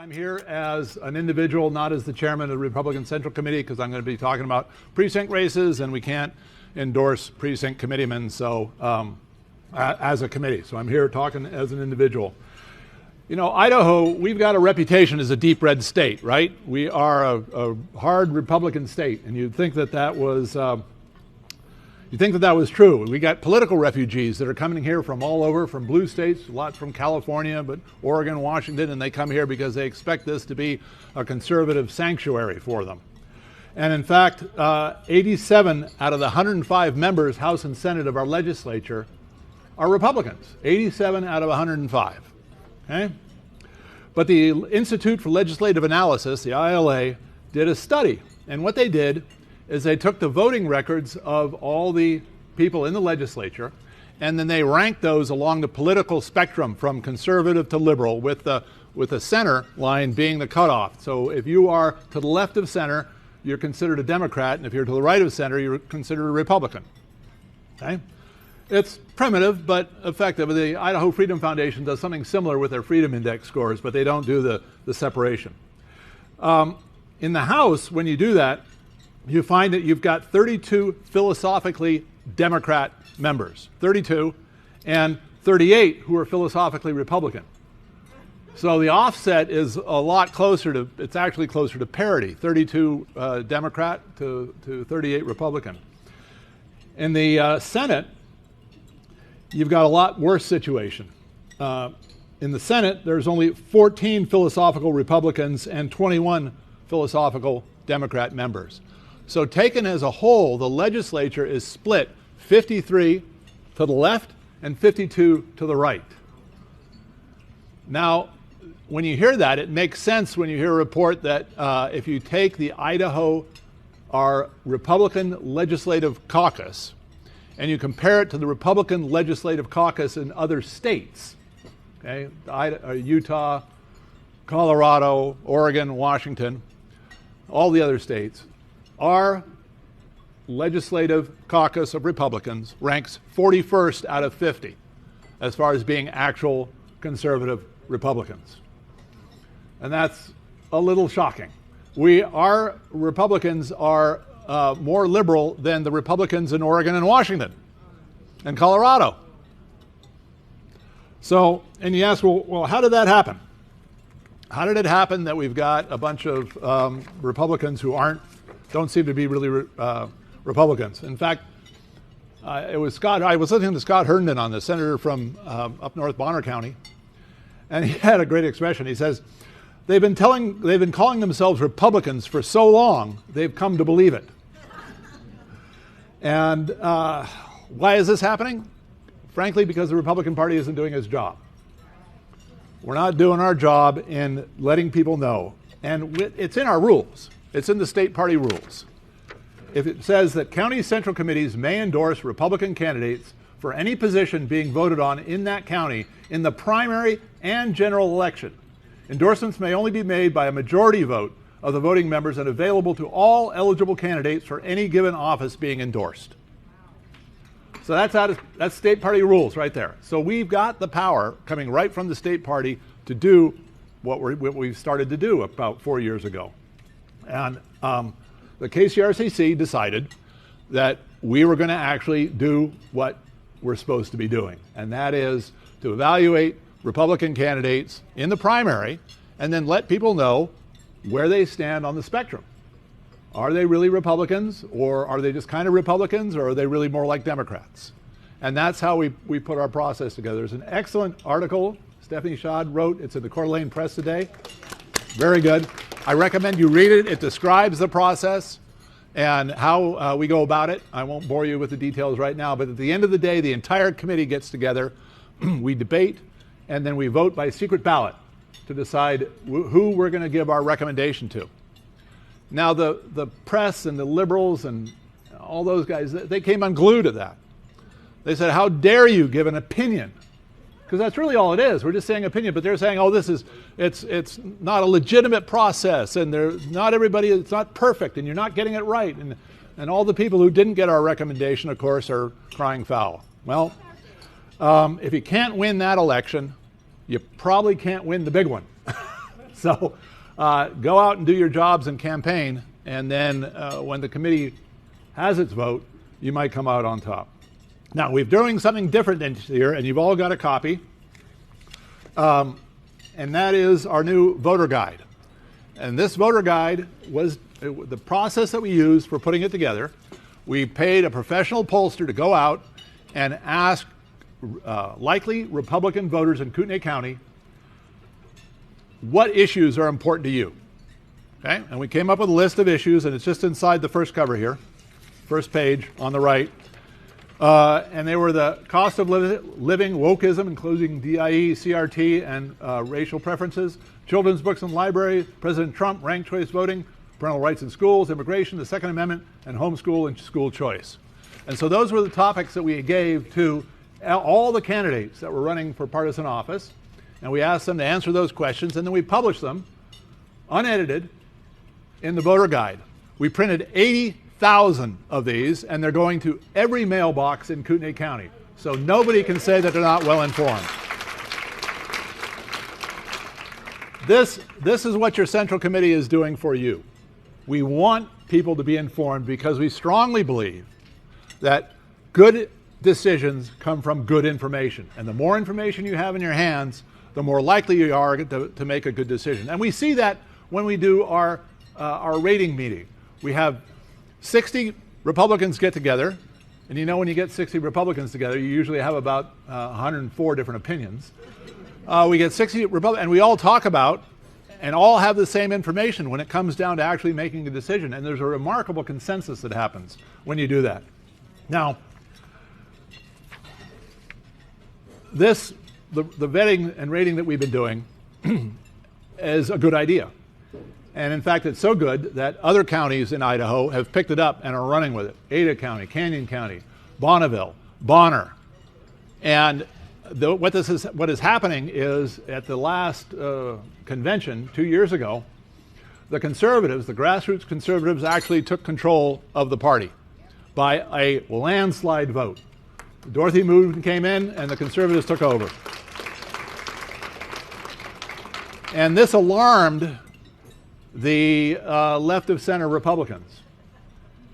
I'm here as an individual, not as the chairman of the Republican Central Committee, because I'm going to be talking about precinct races, and we can't endorse precinct committeemen as a committee. So I'm here talking as an individual. You know, Idaho, we've got a reputation as a deep red state, right? We are a hard Republican state, and you'd think that that was true. We got political refugees that are coming here from all over, from blue states, a lot from California, but Oregon, Washington, and they come here because they expect this to be a conservative sanctuary for them. And in fact, 87 out of the 105 members, House and Senate, of our legislature are Republicans. 87 out of 105. Okay? But the Institute for Legislative Analysis, the ILA, did a study. And what they did is they took the voting records of all the people in the legislature, and then they ranked those along the political spectrum from conservative to liberal, with the center line being the cutoff. So if you are to the left of center, you're considered a Democrat, and if you're to the right of center, you're considered a Republican. Okay? It's primitive but effective. The Idaho Freedom Foundation does something similar with their Freedom Index scores, but they don't do the separation. In the House, when you do that, you find that you've got 32 philosophically Democrat members, 32, and 38 who are philosophically Republican. So the offset is a lot closer to, it's actually closer to parity, 32 Democrat to 38 Republican. In the Senate, you've got a lot worse situation. In the Senate, there's only 14 philosophical Republicans and 21 philosophical Democrat members. So taken as a whole, the legislature is split 53 to the left and 52 to the right. Now, when you hear that, it makes sense when you hear a report that if you take the Idaho, our Republican Legislative Caucus, and you compare it to the Republican Legislative Caucus in other states, okay, Utah, Colorado, Oregon, Washington, all the other states, our Legislative Caucus of Republicans ranks 41st out of 50 as far as being actual conservative Republicans. And that's a little shocking. Our Republicans are more liberal than the Republicans in Oregon and Washington and Colorado. So, and you ask, well, how did that happen? How did it happen that we've got a bunch of Republicans who don't seem to be really Republicans? In fact, it was Scott. I was listening to Scott Herndon on this, senator from up north, Bonner County, and he had a great expression. He says, they've been calling themselves Republicans for so long, they've come to believe it. And why is this happening? Frankly, because the Republican Party isn't doing its job. We're not doing our job in letting people know. And it's in our rules. It's in the state party rules. If it says that county central committees may endorse Republican candidates for any position being voted on in that county in the primary and general election, endorsements may only be made by a majority vote of the voting members and available to all eligible candidates for any given office being endorsed. So that's state party rules right there. So we've got the power coming right from the state party to do what we've started to do about 4 years ago. And the KCRCC decided that we were going to actually do what we're supposed to be doing, and that is to evaluate Republican candidates in the primary and then let people know where they stand on the spectrum. Are they really Republicans, or are they just kind of Republicans, or are they really more like Democrats? And that's how we put our process together. There's an excellent article Stephanie Schad wrote. It's in the Coeur d'Alene Press today. Very good. I recommend you read it. It describes the process and how we go about it. I won't bore you with the details right now, but at the end of the day, the entire committee gets together, we debate, and then we vote by secret ballot to decide who we're going to give our recommendation to. Now, the press and the liberals and all those guys, they came unglued to that. They said, how dare you give an opinion? Because that's really all it is. We're just saying opinion, but they're saying, oh, it's not a legitimate process, and it's not perfect, and you're not getting it right. And all the people who didn't get our recommendation, of course, are crying foul. Well, if you can't win that election, you probably can't win the big one. So go out and do your jobs and campaign, and then when the committee has its vote, you might come out on top. Now, we're doing something different this year, and you've all got a copy, and that is our new voter guide. And this voter guide was the process that we used for putting it together. We paid a professional pollster to go out and ask likely Republican voters in Kootenai County what issues are important to you. Okay? And we came up with a list of issues, and it's just inside the first cover here, first page on the right. And they were the cost of living, wokeism, including DIE, CRT, and racial preferences, children's books and library, President Trump, ranked choice voting, parental rights in schools, immigration, the Second Amendment, and homeschool and school choice. And so those were the topics that we gave to all the candidates that were running for partisan office. And we asked them to answer those questions, and then we published them, unedited, in the voter guide. We printed 80,000 of these, and they're going to every mailbox in Kootenai County. So nobody can say that they're not well informed. This is what your Central Committee is doing for you. We want people to be informed because we strongly believe that good decisions come from good information. And the more information you have in your hands, the more likely you are to make a good decision. And we see that when we do our rating meeting. We have 60 Republicans get together, and you know when you get 60 Republicans together, you usually have about 104 different opinions. We get 60 Republicans, and we all talk about and all have the same information when it comes down to actually making a decision. And there's a remarkable consensus that happens when you do that. Now, the vetting and rating that we've been doing is a good idea. And in fact, it's so good that other counties in Idaho have picked it up and are running with it. Ada County, Canyon County, Bonneville, Bonner. And what is happening is at the last convention 2 years ago, the conservatives, the grassroots conservatives, actually took control of the party by a landslide vote. The Dorothy movement came in, and the conservatives took over. And this alarmed the left of center Republicans.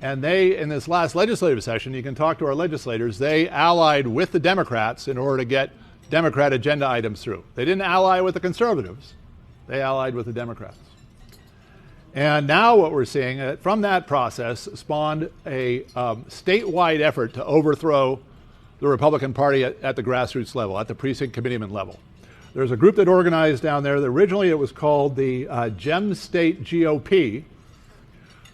And they, in this last legislative session, you can talk to our legislators, they allied with the Democrats in order to get Democrat agenda items through. They didn't ally with the conservatives. They allied with the Democrats. And now what we're seeing from that process spawned a statewide effort to overthrow the Republican Party at the grassroots level, at the precinct committeeman level. There's a group that organized down there. Originally it was called the Gem State GOP,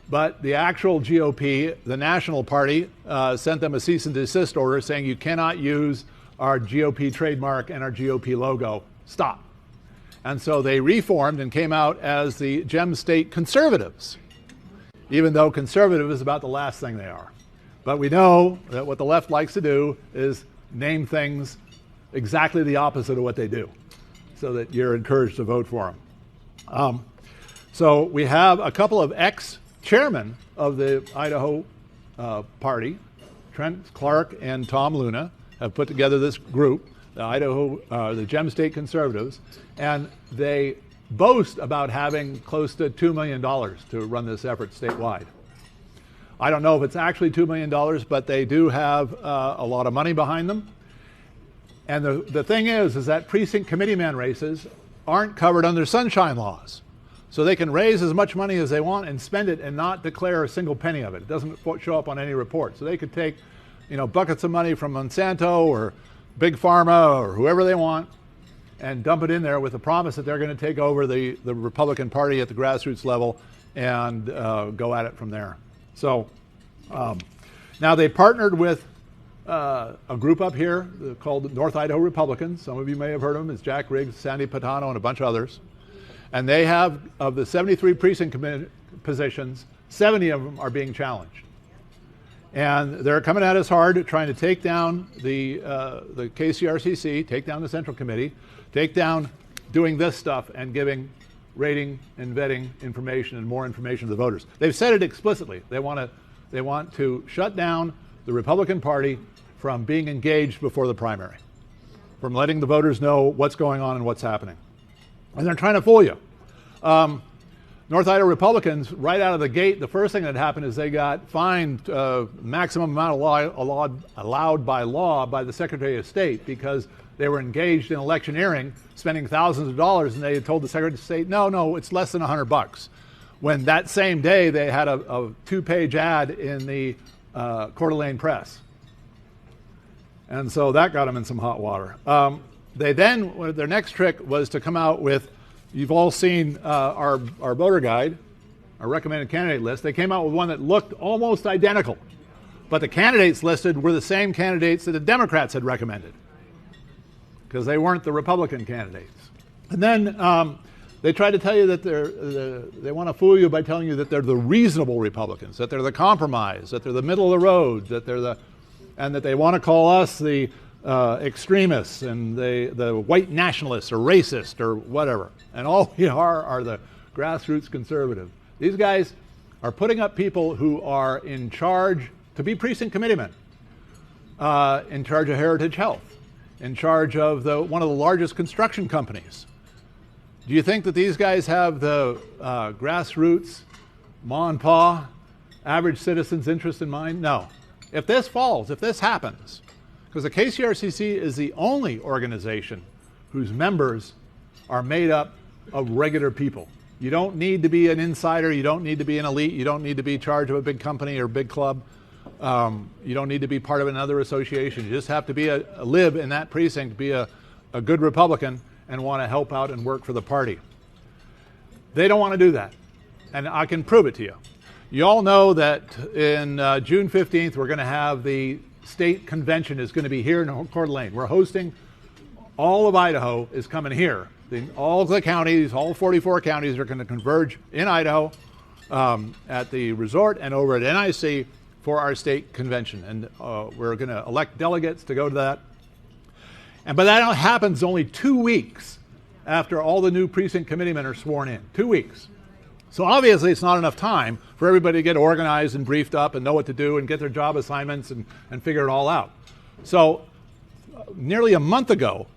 but the actual GOP, the National Party, sent them a cease and desist order saying you cannot use our GOP trademark and our GOP logo. Stop. And so they reformed and came out as the Gem State Conservatives, even though conservative is about the last thing they are. But we know that what the left likes to do is name things exactly the opposite of what they do, so that you're encouraged to vote for them. So we have a couple of ex-chairmen of the Idaho party, Trent Clark and Tom Luna, have put together this group, the Gem State Conservatives, and they boast about having close to $2 million to run this effort statewide. I don't know if it's actually $2 million, but they do have a lot of money behind them. And the thing is that precinct committeeman races aren't covered under sunshine laws. So they can raise as much money as they want and spend it and not declare a single penny of it. It doesn't show up on any report. So they could take, buckets of money from Monsanto or Big Pharma or whoever they want and dump it in there with the promise that they're going to take over the Republican Party at the grassroots level and go at it from there. So now they partnered with a group up here called North Idaho Republicans. Some of you may have heard of them. It's Jack Riggs, Sandy Patano, and a bunch of others. And they have, of the 73 precinct positions, 70 of them are being challenged. And they're coming at us hard, trying to take down the KCRCC, take down the Central Committee, take down doing this stuff and giving rating and vetting information and more information to the voters. They've said it explicitly. They want to shut down the Republican Party from being engaged before the primary, from letting the voters know what's going on and what's happening. And they're trying to fool you. North Idaho Republicans, right out of the gate, the first thing that happened is they got fined maximum amount allowed by law by the Secretary of State because they were engaged in electioneering, spending thousands of dollars, and they had told the Secretary of State, no, it's less than $100. When that same day they had a 2-page ad in the Coeur d'Alene Press. And so that got them in some hot water. Their next trick was to come out with, you've all seen our voter guide, our recommended candidate list. They came out with one that looked almost identical, but the candidates listed were the same candidates that the Democrats had recommended because they weren't the Republican candidates. And then they try to tell you that they want to fool you by telling you that they're the reasonable Republicans, that they're the compromise, that they're the middle of the road, and that they want to call us the extremists and the white nationalists or racist or whatever. And all we are the grassroots conservative. These guys are putting up people who are in charge to be precinct committeemen, in charge of Heritage Health, in charge of one of the largest construction companies. Do you think that these guys have the grassroots, ma and pa, average citizen's interest in mind? No. If this falls, if this happens, because the KCRCC is the only organization whose members are made up of regular people. You don't need to be an insider. You don't need to be an elite. You don't need to be in charge of a big company or big club. You don't need to be part of another association. You just have to live in that precinct, be a good Republican, and want to help out and work for the party. They don't want to do that, and I can prove it to you. You all know that in June 15th, we're going to have the state convention is going to be here in Coeur d'Alene. We're hosting, all of Idaho is coming here. All the counties, all 44 counties are going to converge in Idaho at the resort and over at NIC for our state convention. And we're going to elect delegates to go to that. But that happens only 2 weeks after all the new precinct committeemen are sworn in. 2 weeks. So obviously it's not enough time for everybody to get organized and briefed up and know what to do and get their job assignments and figure it all out. So nearly a month ago,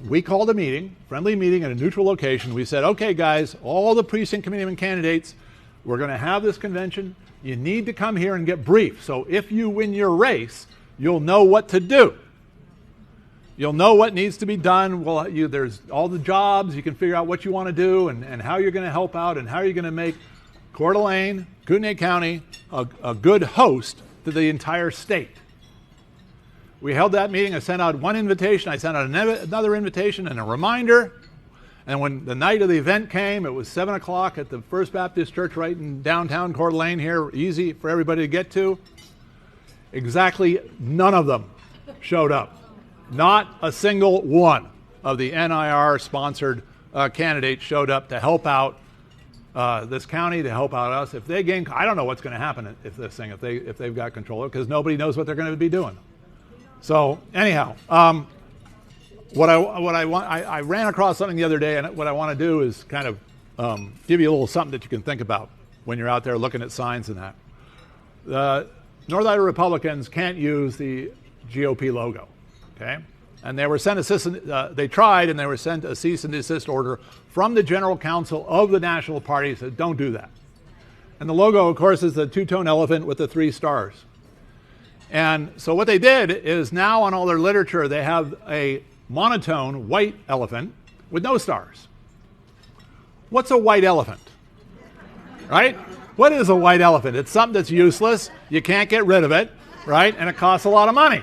we called a meeting, friendly meeting at a neutral location. We said, okay, guys, all the precinct committeemen candidates, we're going to have this convention. You need to come here and get briefed. So if you win your race, you'll know what to do. You'll know what needs to be done. Well, there's all the jobs. You can figure out what you want to do and how you're going to help out and how you're going to make Coeur d'Alene, Kootenai County, a good host to the entire state. We held that meeting. I sent out one invitation. I sent out another invitation and a reminder. And when the night of the event came, it was 7 o'clock at the First Baptist Church right in downtown Coeur d'Alene here, easy for everybody to get to. Exactly none of them showed up. Not a single one of the NIR-sponsored candidates showed up to help out this county, to help out us. If they gain, I don't know what's going to happen if they've got control of it, because nobody knows what they're going to be doing. So anyhow, I ran across something the other day, and what I want to do is kind of give you a little something that you can think about when you're out there looking at signs and that. The North Idaho Republicans can't use the GOP logo. Okay, and they were sent they tried, and they were sent a cease and desist order from the General Counsel of the National Party. Said, don't do that. And the logo, of course, is the two-tone elephant with the 3 stars. And so what they did is now on all their literature, they have a monotone white elephant with no stars. What's a white elephant? Right? What is a white elephant? It's something that's useless. You can't get rid of it, right? And it costs a lot of money.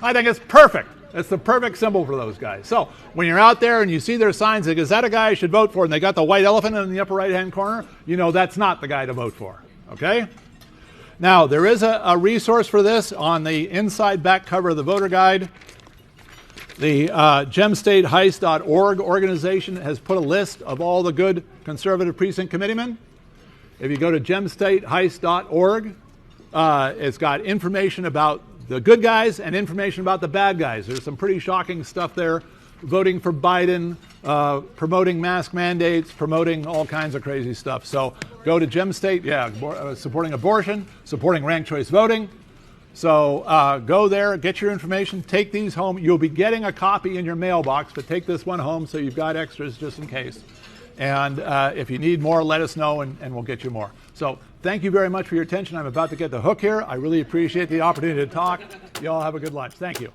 I think it's perfect. It's the perfect symbol for those guys. So when you're out there and you see their signs, like, is that a guy I should vote for? And they got the white elephant in the upper right-hand corner, you know that's not the guy to vote for. Okay? Now, there is a resource for this on the inside back cover of the voter guide. The gemstateheist.org organization has put a list of all the good conservative precinct committeemen. If you go to gemstateheist.org, it's got information about the good guys and information about the bad guys. There's some pretty shocking stuff there. Voting for Biden, promoting mask mandates, promoting all kinds of crazy stuff. So go to GemState, supporting abortion, supporting ranked choice voting. So go there, get your information, take these home. You'll be getting a copy in your mailbox, but take this one home so you've got extras just in case. And if you need more, let us know, and we'll get you more. So thank you very much for your attention. I'm about to get the hook here. I really appreciate the opportunity to talk. You all have a good lunch. Thank you.